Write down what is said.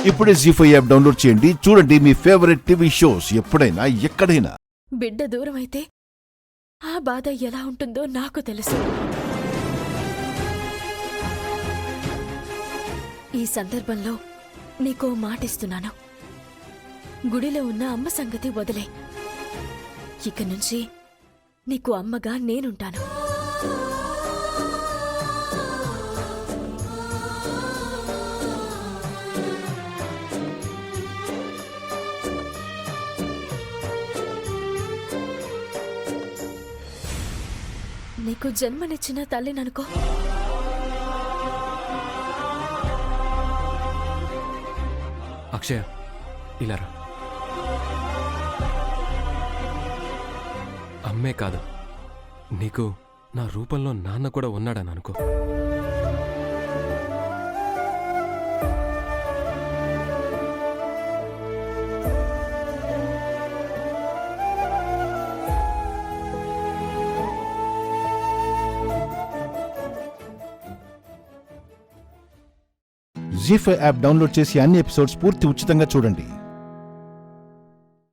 ఇప్పుడే జీ5 app download చేయండి. చూడండి మీ ఫేవరెట్ టీవీ షోస్ ఎప్పుడైనా ఎక్కడైనా. బిడ్డ దూరమైతే ఆ బాధ ఎలా ఉంటుందో నాకు తెలుసు. ఈ సందర్భంలో నీకో మాటిస్తున్నాను. గుడిలో ఉన్న అమ్మ సంగతి వదిలే. ఇక నుంచి నీకు అమ్మగా నేనుంటాను. నీకు జన్మనిచ్చిన తల్లిననుకో. అక్షయ, ఇలా రా. అమ్మే కాదు, నీకు నా రూపంలో నాన్న కూడా ఉన్నాడని అనుకో. జీ5 యాప్ డౌన్లోడ్ చేసి అన్ని ఎపిసోడ్స్ పూర్తి ఉచితంగా చూడండి.